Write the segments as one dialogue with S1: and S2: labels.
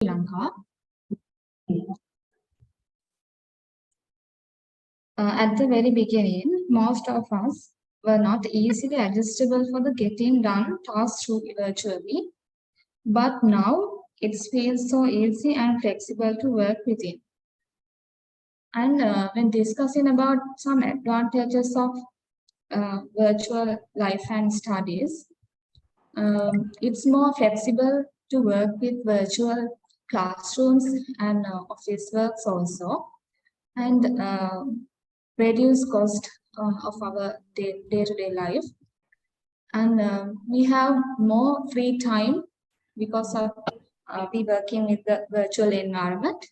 S1: Sri Lanka. At the very beginning, most of us were not easily adjustable for the getting done tasks through virtually, but now it feels so easy and flexible to work within. And when discussing about some advantages of virtual life and studies, it's more flexible to work with virtual classrooms and office works also, and reduce cost of our day-to-day life. And we have more free time because of we working with the virtual environment.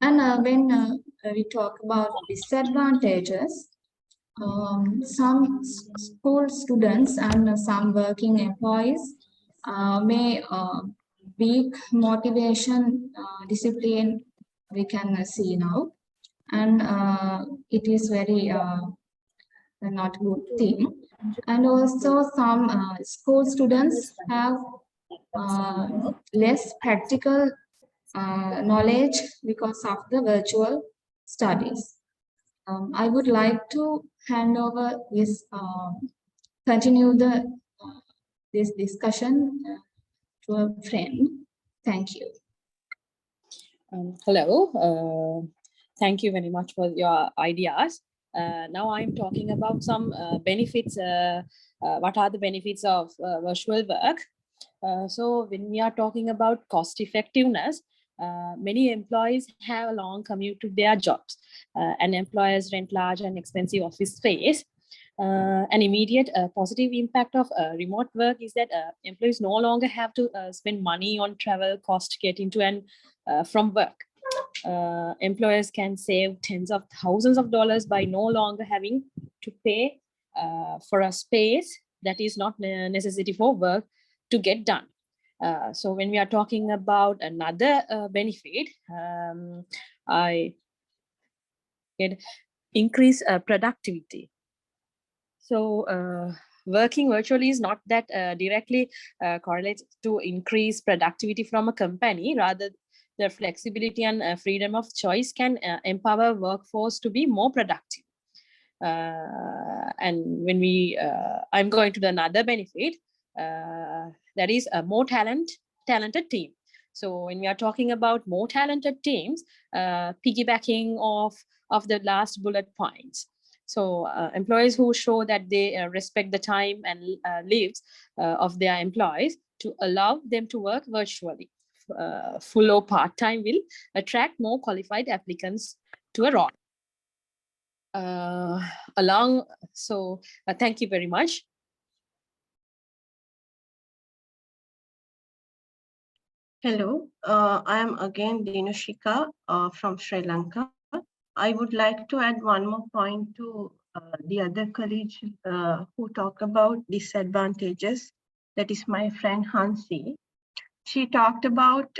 S1: And when we talk about disadvantages, some school students and some working employees may weak motivation, discipline we can see now, and it is very not good thing. And also some school students have less practical knowledge because of the virtual studies. I would like to hand over this, continue this discussion to a friend. Thank you.
S2: Hello. Thank you very much for your ideas. Now I'm talking about some benefits. What are the benefits of virtual work? So when we are talking about cost effectiveness, many employees have a long commute to their jobs, and employers rent large and expensive office space. An immediate positive impact of remote work is that employees no longer have to spend money on travel cost getting to and from work. Employers can save tens of thousands of dollars by no longer having to pay for a space that is not necessary for work to get done. So when we are talking about another benefit, I get increase productivity. So working virtually is not that directly correlated to increase productivity from a company. Rather, the flexibility and freedom of choice can empower workforce to be more productive. And when I'm going to the another benefit, that is a more talented team. So when we are talking about more talented teams, piggybacking of the last bullet points. So employees who show that they respect the time and lives of their employees to allow them to work virtually, full or part-time, will attract more qualified applicants to a role. Thank you very much.
S3: Hello, I am again Dinushika from Sri Lanka. I would like to add one more point to the other colleagues who talk about disadvantages. That is my friend Hansi. She talked about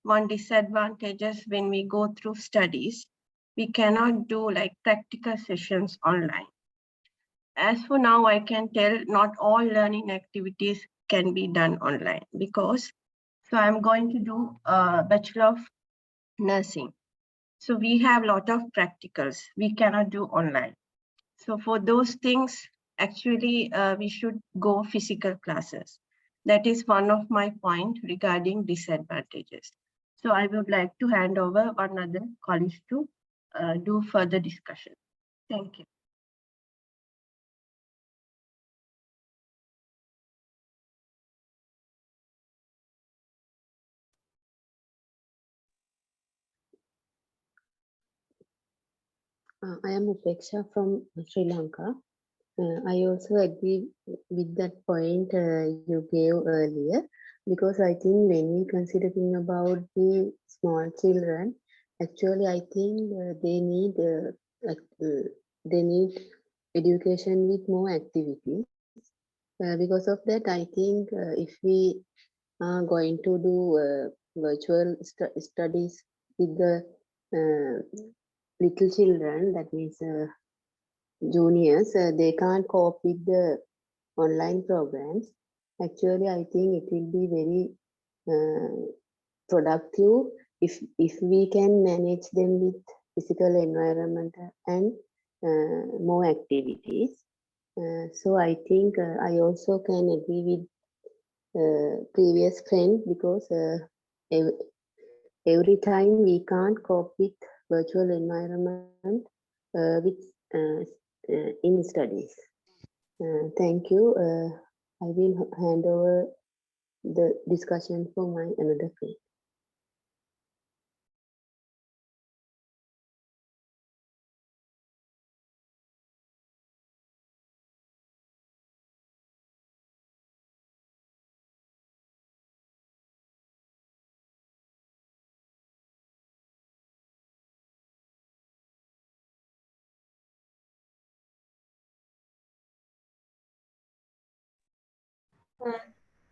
S3: one disadvantages when we go through studies. We cannot do like practical sessions online. As for now, I can tell not all learning activities can be done online because so I'm going to do a Bachelor of Nursing. So we have a lot of practicals we cannot do online. So for those things, actually, we should go physical classes. That is one of my points regarding disadvantages. So I would like to hand over one other colleague to do further discussion. Thank you.
S4: I am Upeksha from Sri Lanka. I also agree with that point you gave earlier, because I think when we considering about the small children, actually I think they need education with more activities. Because of that, I think if we are going to do virtual studies with the little children, that means juniors, they can't cope with the online programs. Actually, I think it will be very productive if we can manage them with physical environment and more activities. So I think I also can agree with previous friend because every time we can't cope with virtual environment with uh, in studies. Thank you. I will hand over the discussion for my another friend.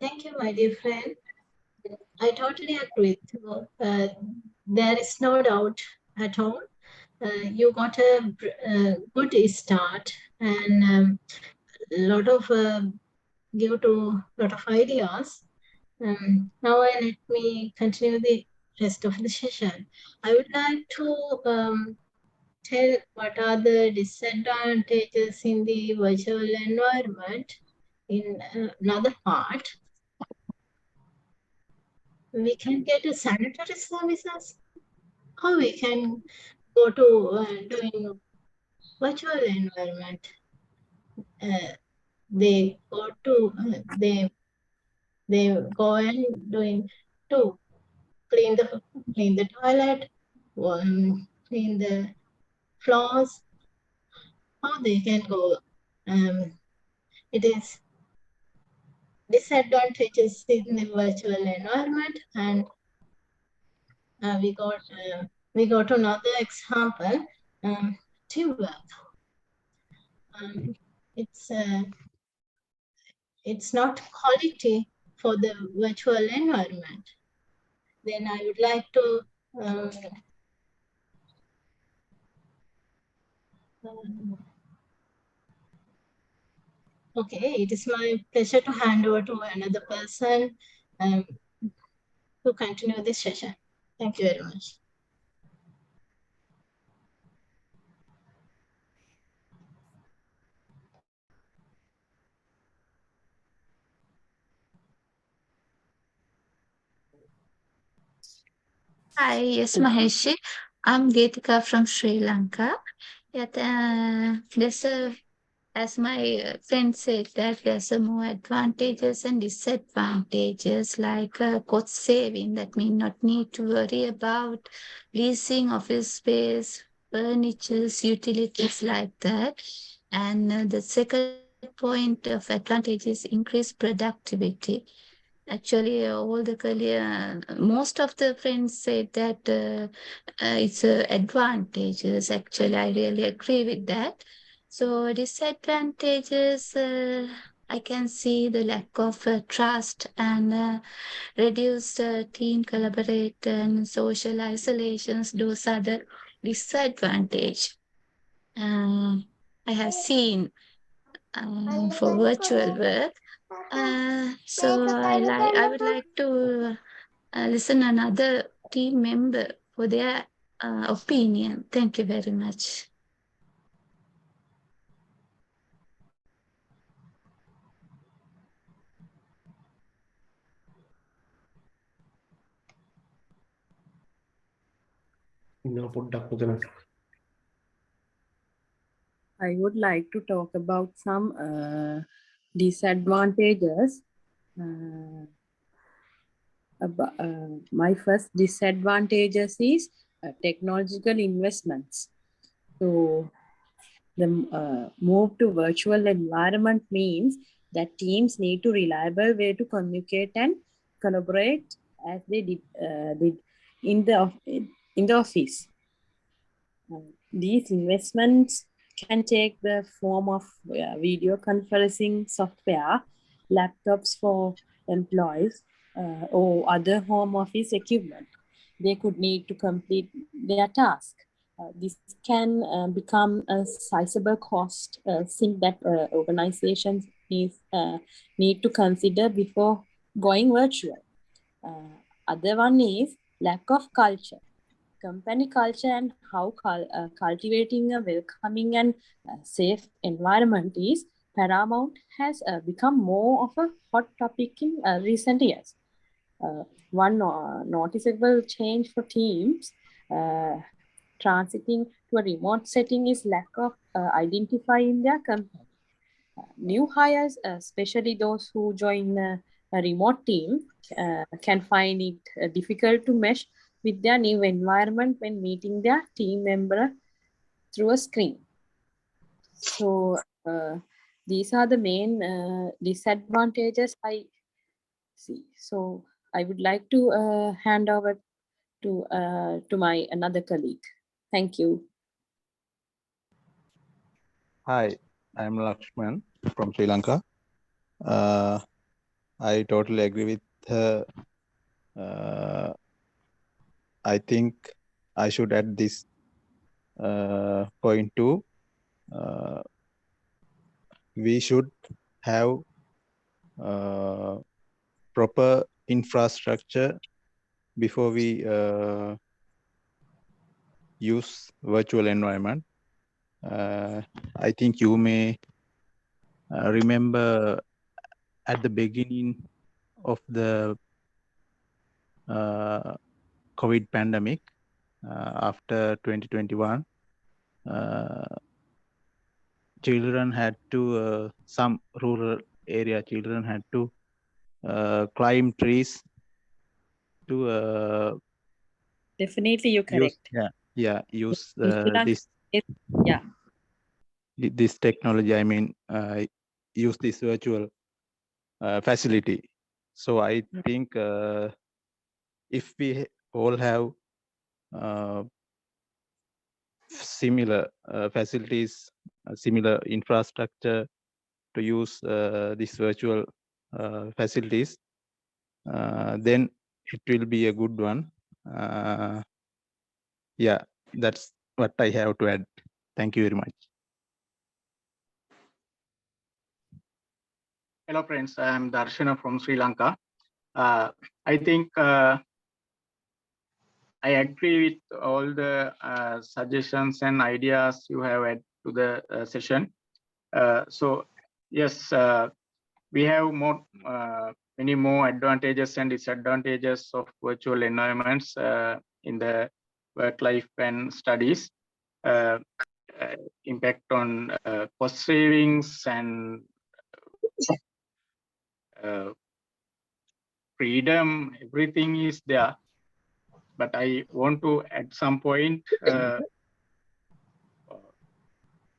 S5: Thank you, my dear friend. I totally agree with you. There is no doubt at all. You got a good start and a lot of give to lot of ideas. Now let me continue the rest of the session. I would like to tell what are the disadvantages in the virtual environment in another part. We can get a sanitary services, or we can go to doing virtual environment. They go to they go and doing to clean the toilet, clean the floors, or they can go. It is disadvantages in the virtual environment, and we got another example. Teamwork. It's it's not quality for the virtual environment. Then I would like to okay, it is my pleasure to hand over to another person to continue this session. Thank you very much.
S6: Hi, yes, Maheshi. I'm Geetika from Sri Lanka. Yet, as my friend said, that there's a more advantages and disadvantages, like cost saving. That means not need to worry about leasing office space, furnitures, utilities like that. And the second point of advantage is increased productivity. Actually, all the career, most of the friends said that it's advantages. Actually, I really agree with that. So disadvantages, I can see the lack of trust and reduced team collaborate and social isolations. Those are the disadvantage. I have seen for virtual work. So I would like to listen another team member for their opinion. Thank you very much.
S2: I would like to talk about some disadvantages. My first disadvantages is technological investments. So the move to virtual environment means that teams need to reliable way to communicate and collaborate as they did in the office. These investments can take the form of video conferencing software, laptops for employees, or other home office equipment they could need to complete their task. This can become a sizable cost thing that organizations need to consider before going virtual. Other one is lack of culture. Company culture and how cultivating a welcoming and safe environment is paramount has become more of a hot topic in recent years. One noticeable change for teams transiting to a remote setting is lack of identifying their company. New hires, especially those who join a remote team, can find it difficult to mesh with their new environment when meeting their team member through a screen. So these are the main disadvantages I see. So I would like to hand over to my another colleague. Thank you.
S7: Hi, I'm Lakshman from Sri Lanka. I totally agree with her. I think I should add this point too. We should have proper infrastructure before we use virtual environment. I think you may remember at the beginning of the COVID pandemic, after 2021, children had to, some rural area children had to climb trees to
S2: Definitely, you're
S7: use,
S2: correct.
S7: use
S2: Yeah.
S7: this technology. I mean, use this virtual facility. So I think if we all have similar facilities, similar infrastructure to use these virtual facilities, then it will be a good one. Yeah, that's what I have to add. Thank you very much.
S8: Hello friends, I am Darshana from Sri Lanka. I think I agree with all the suggestions and ideas you have added to the session. So yes, we have many more advantages and disadvantages of virtual environments in the work life and studies. Impact on cost savings and freedom, everything is there. But I want to at some point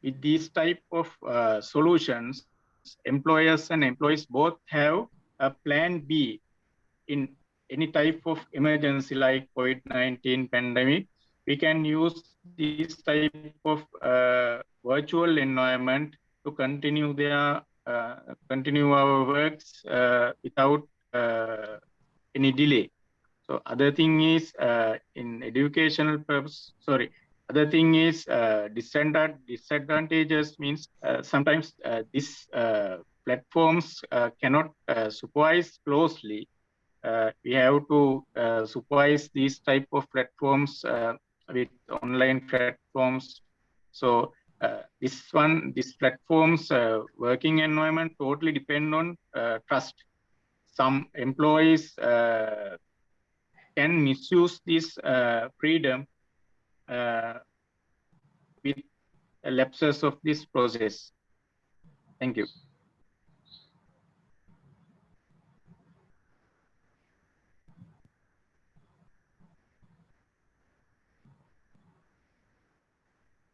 S8: with these type of solutions, employers and employees both have a plan B in any type of emergency like COVID-19 pandemic. We can use this type of virtual environment to continue continue our works without any delay. So other thing is in educational purpose, other thing is disadvantages means sometimes these platforms cannot supervise closely. We have to supervise these type of platforms with online platforms. So these platforms working environment totally depend on trust. Some employees can misuse this freedom with lapses of this process. Thank you.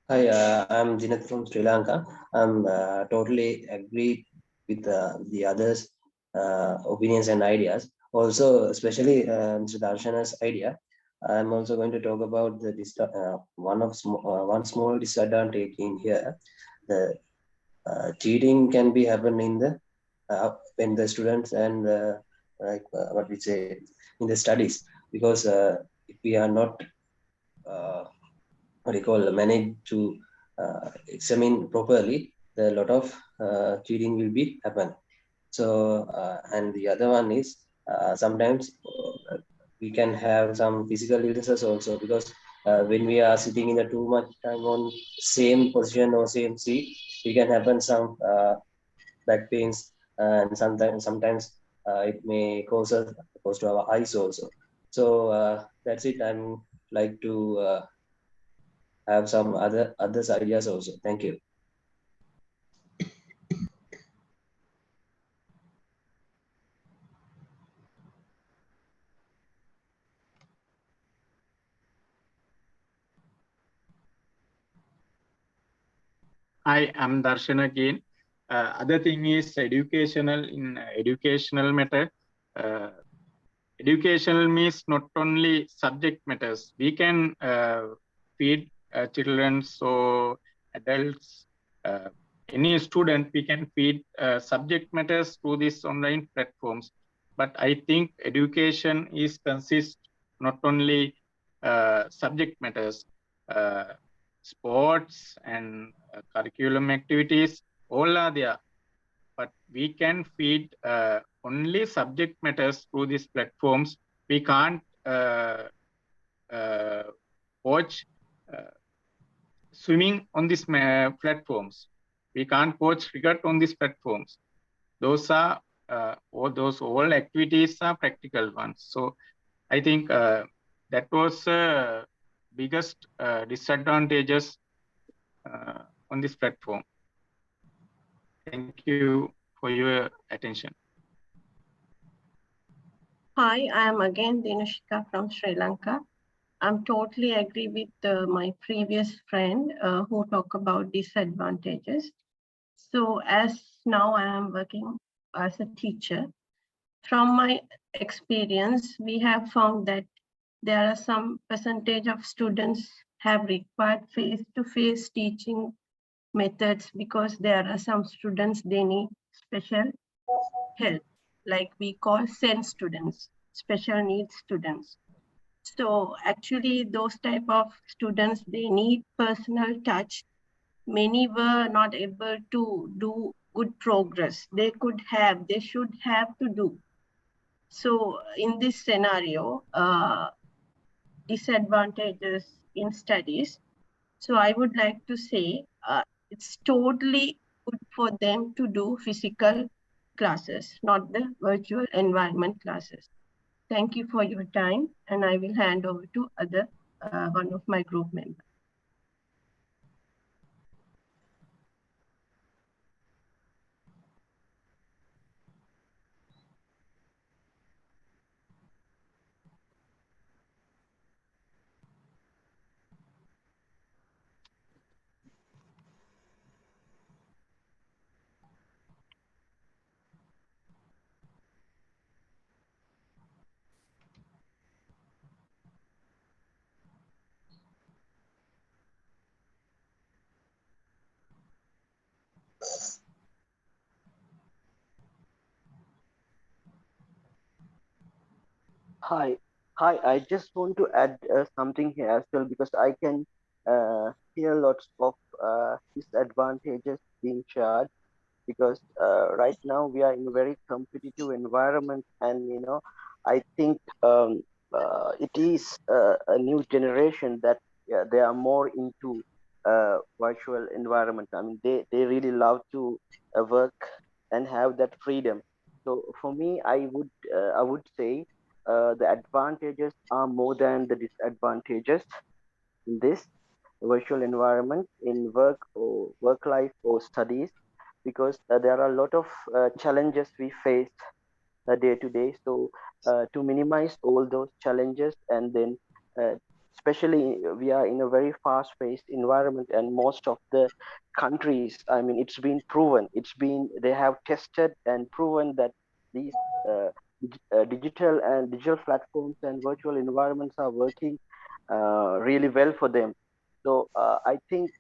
S9: Hi, I'm Jinath from Sri Lanka. I'm totally agree with the others' opinions and ideas. Also, especially Mr. Darshana's idea. I'm also going to talk about the one small disadvantage in here. The cheating can be happen in the when the students and what we say in the studies, because if we are not what do you call managed to examine properly, a lot of cheating will be happen. So and the other one is Sometimes we can have some physical illnesses also, because when we are sitting in a too much time on same position or same seat, we can happen some back pains, and sometimes it may cause to our eyes also. So that's it. I'm like to have some others ideas also. Thank you.
S8: I am Darshan again. Other thing is educational in educational matter. Uh, Educational means not only subject matters. We can feed children or adults, any student, we can feed subject matters through these online platforms. But I think education is consist not only subject matters, uh, sports and curriculum activities, all are there. But we can feed only subject matters through these platforms. We can't watch swimming on these platforms. We can't watch cricket on these platforms. Those are all activities are practical ones. So I think that was biggest disadvantages on this platform. Thank you for your attention.
S3: Hi, I am again Dinushika from Sri Lanka. I'm totally agree with my previous friend who talked about disadvantages. So as now I am working as a teacher, from my experience, we have found that there are some percentage of students have required face-to-face teaching methods because there are some students, they need special help, like we call SEN students, special needs students. So actually those type of students, they need personal touch. Many were not able to do good progress. They should have to do. So in this scenario, disadvantages in studies. So I would like to say it's totally good for them to do physical classes, not the virtual environment classes. Thank you for your time, and I will hand over to one of my group members.
S10: Hi, hi. I just want to add something here as well, because I can hear lots of disadvantages being shared, because right now we are in a very competitive environment, and I think it is a new generation that they are more into virtual environment. I mean, they really love to work and have that freedom. So for me, I would say the advantages are more than the disadvantages in this virtual environment, in work or work life or studies, because there are a lot of challenges we face day to day. So to minimize all those challenges, and then uh, especially we are in a very fast-paced environment, and most of the countries, I mean, it's been proven, they have tested and proven that these digital and digital platforms and virtual environments are working really well for them. So I think,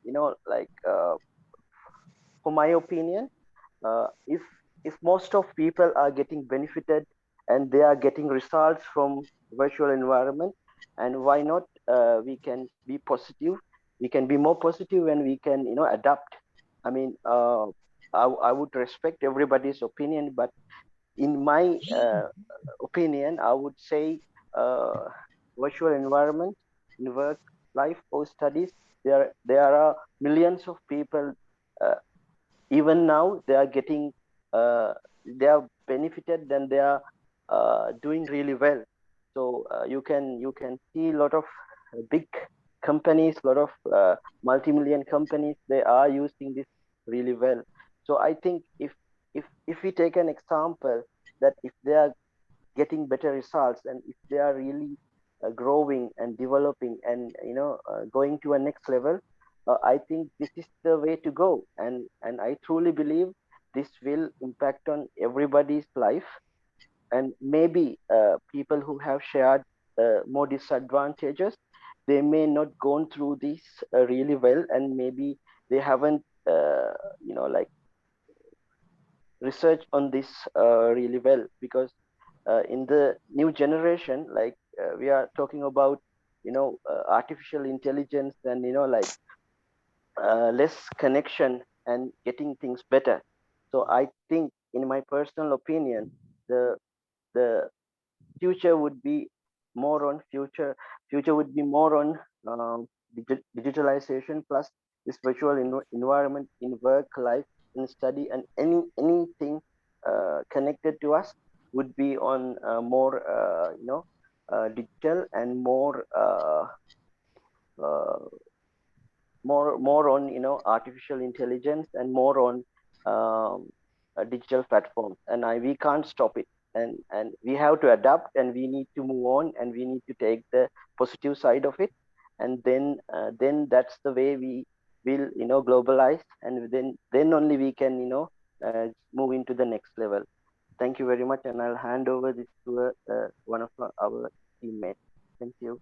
S10: for my opinion, if most of people are getting benefited and they are getting results from virtual environment, and why not, we can be positive, we can be more positive, and we can adapt. I mean, I would respect everybody's opinion, but in my opinion, I would say virtual environment in work, life, or studies. There are millions of people. Even now, they are getting, they are benefited, and they are doing really well. So you can see a lot of big companies, a lot of multi-million companies. They are using this really well. So I think if we take an example, that if they are getting better results, and if they are really growing and developing, and going to a next level, I think this is the way to go, and I truly believe this will impact on everybody's life. And maybe people who have shared more disadvantages, they may not gone through this really well, and maybe they haven't like research on this really well, because in the new generation, like we are talking about artificial intelligence, and like less connection and getting things better. So I think, in my personal opinion, the future would be more on future would be more on digitalization, plus this virtual environment in work, life, in study, and anything connected to us would be on more digital, and uh, more on artificial intelligence, and more on digital platforms. And we can't stop it, and we have to adapt, and we need to move on, and we need to take the positive side of it. And then that's the way we will globalize, and then only we can move into the next level. Thank you very much, and I'll hand over this to one of our teammates. Thank you.